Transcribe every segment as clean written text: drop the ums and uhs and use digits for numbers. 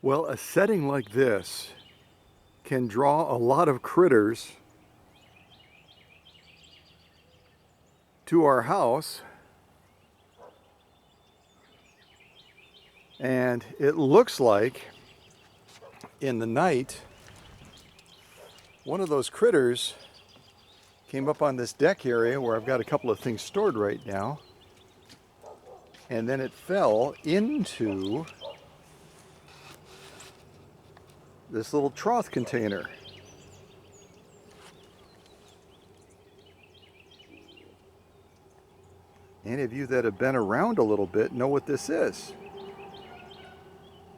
Well, a setting like this can draw a lot of critters to our house, and it looks like in the night one of those critters came up on this deck area where I've got a couple of things stored right now, and then it fell into this little trough container. Any of you that have been around a little bit know what this is.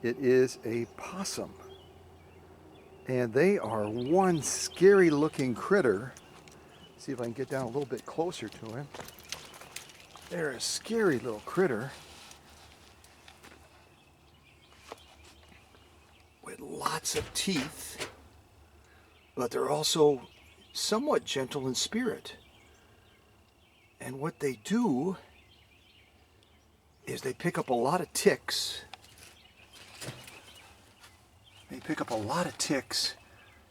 It is a possum. And they are one scary looking critter. See if I can get down a little bit closer to him. They're a scary little critter with lots of teeth, but they're also somewhat gentle in spirit. And what they do is they pick up a lot of ticks. They pick up a lot of ticks,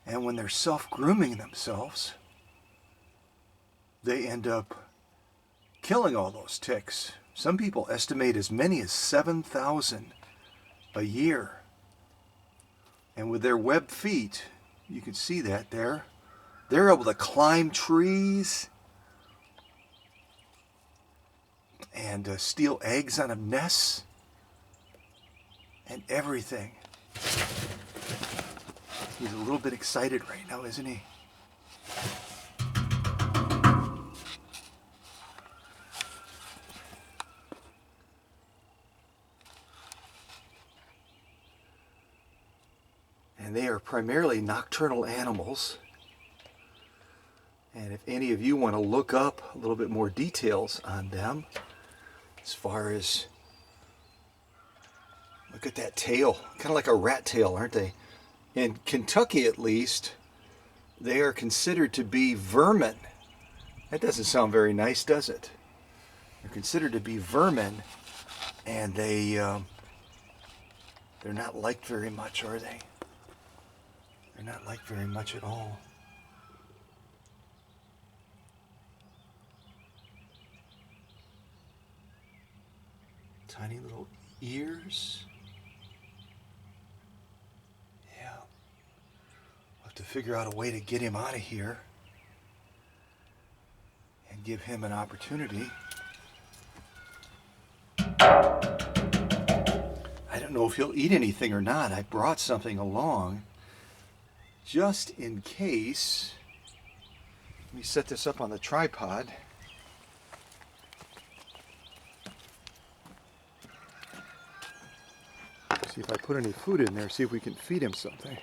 and when they're self-grooming themselves, they end up killing all those ticks. Some people estimate as many as 7,000 a year. And with their webbed feet, you can see that there, they're able to climb trees and steal eggs out of nests and everything. He's a little bit excited right now, isn't he? And they are primarily nocturnal animals. And if any of you want to look up a little bit more details on them, as far as, look at that tail, kind of like a rat tail, aren't they? In Kentucky, at least, they are considered to be vermin. That doesn't sound very nice, does it? They're considered to be vermin, and they're not liked very much, are they? They're not liked very much at all. Tiny little ears. Yeah. We'll have to figure out a way to get him out of here and give him an opportunity. I don't know if he'll eat anything or not. I brought something along just in case. Let me set this up on the tripod. See if I put any food in there, see if we can feed him something.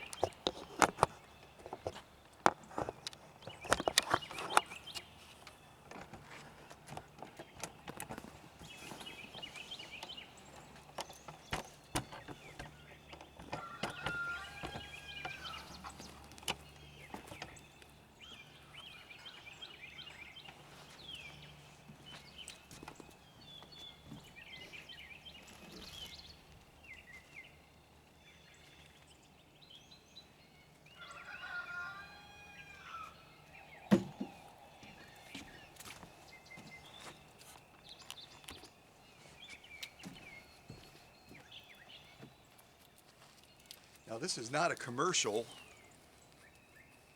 Now, this is not a commercial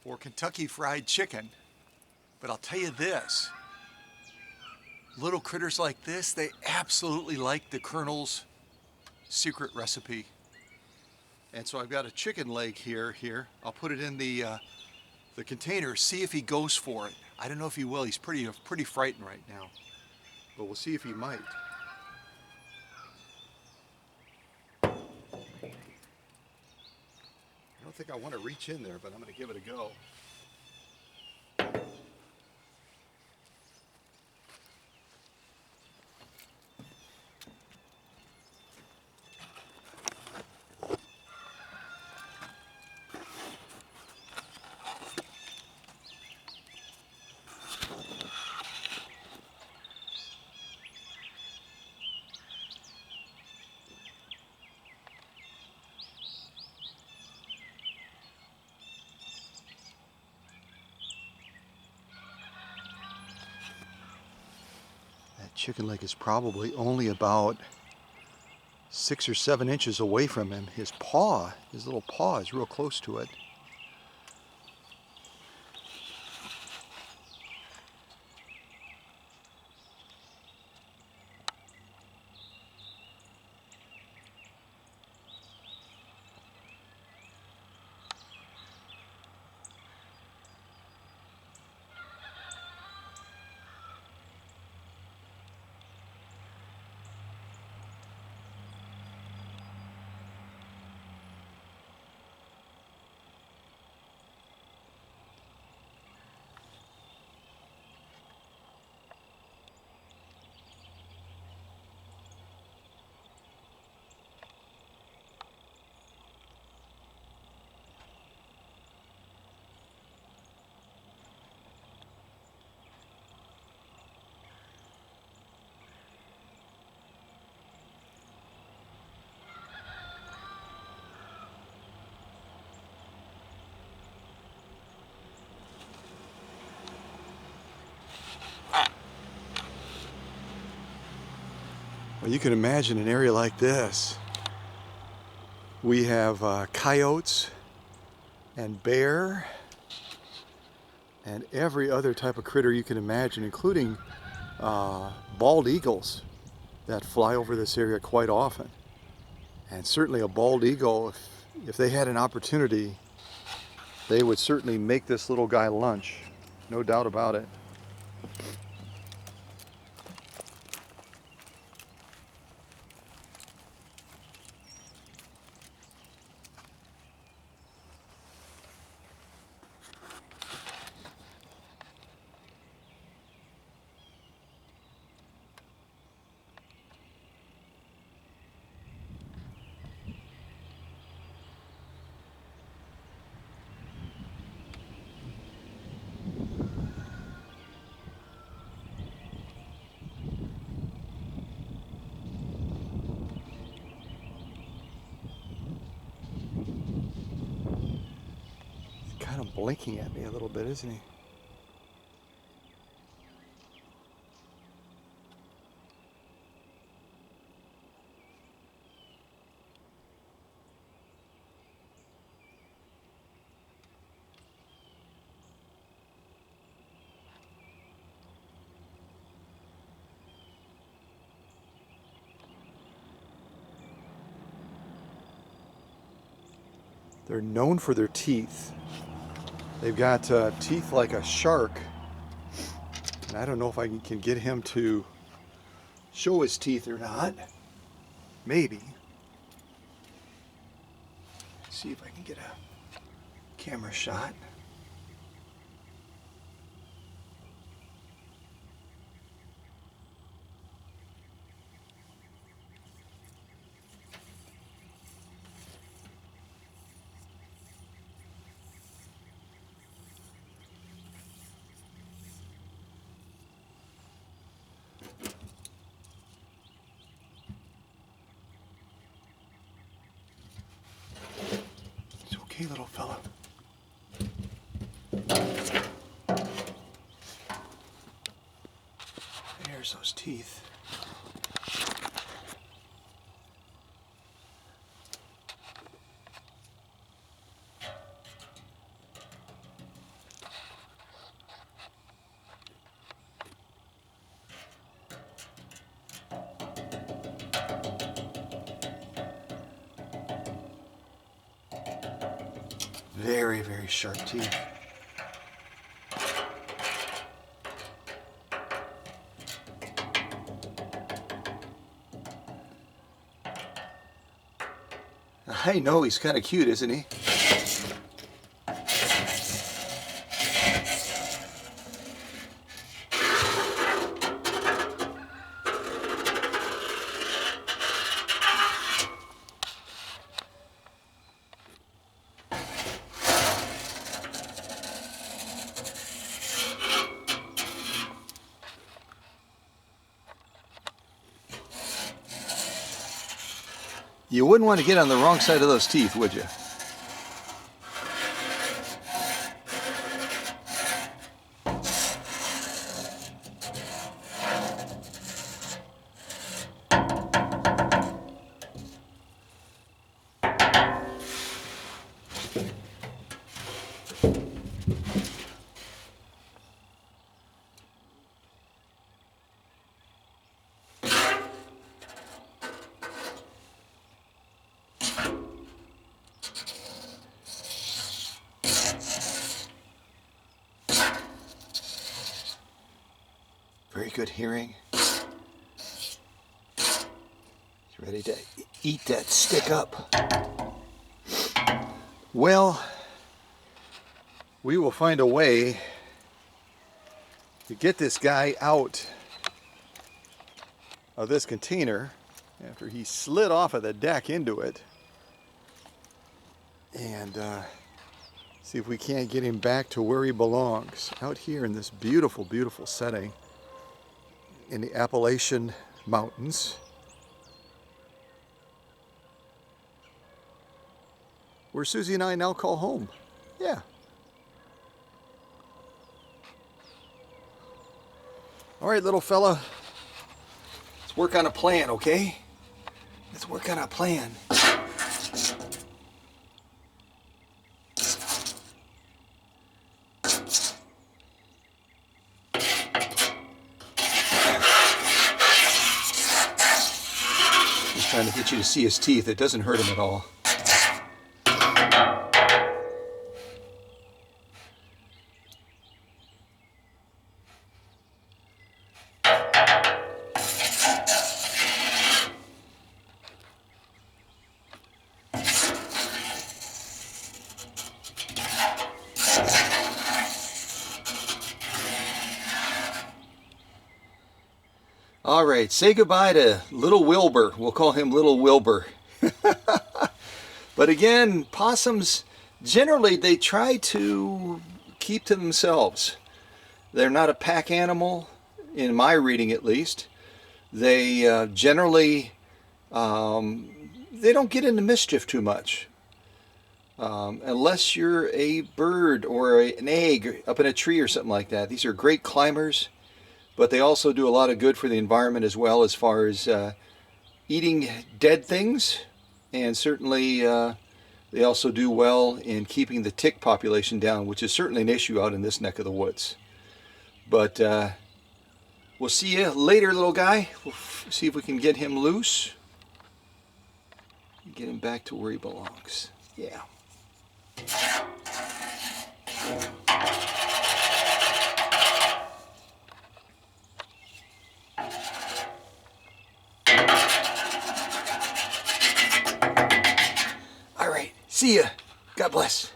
for Kentucky Fried Chicken, but I'll tell you this, little critters like this, they absolutely like the Colonel's secret recipe. And so I've got a chicken leg here. I'll put it in the container, see if he goes for it. I don't know if he will. He's pretty frightened right now, but we'll see if he might. I don't think I want to reach in there, but I'm going to give it a go. chicken leg is probably only about 6 or 7 inches away from him. His paw, his little paw is real close to it. Well, you can imagine an area like this. We have coyotes and bear and every other type of critter you can imagine, including bald eagles that fly over this area quite often. And certainly a bald eagle, if they had an opportunity, they would certainly make this little guy lunch. No doubt about it. Kind of blinking at me a little bit, isn't he? They're known for their teeth. They've got teeth like a shark. And I don't know if I can get him to show his teeth or not. Maybe. See if I can get a camera shot. Hey, little fella. There's those teeth. Very, very sharp teeth. I know he's kind of cute, isn't he? You wouldn't want to get on the wrong side of those teeth, would you? Very good hearing. He's ready to eat that stick up. Well, we will find a way to get this guy out of this container after he slid off of the deck into it, and see if we can't get him back to where he belongs, out here in this beautiful, beautiful setting in the Appalachian Mountains, where Susie and I now call home. Yeah. All right, little fella. Let's work on a plan, okay? Let's work on a plan. He's trying to get you to see his teeth. It doesn't hurt him at all. All right, say goodbye to little Wilber. We'll call him little Wilber. But again, possums, generally they try to keep to themselves. They're not a pack animal, in my reading at least. They generally, they don't get into mischief too much. Unless you're a bird or an egg up in a tree or something like that. These are great climbers. But they also do a lot of good for the environment as well, as far as eating dead things. And certainly they also do well in keeping the tick population down, which is certainly an issue out in this neck of the woods. But we'll see you later, little guy. We'll see if we can get him loose. Get him back to where he belongs. Yeah. See ya. God bless.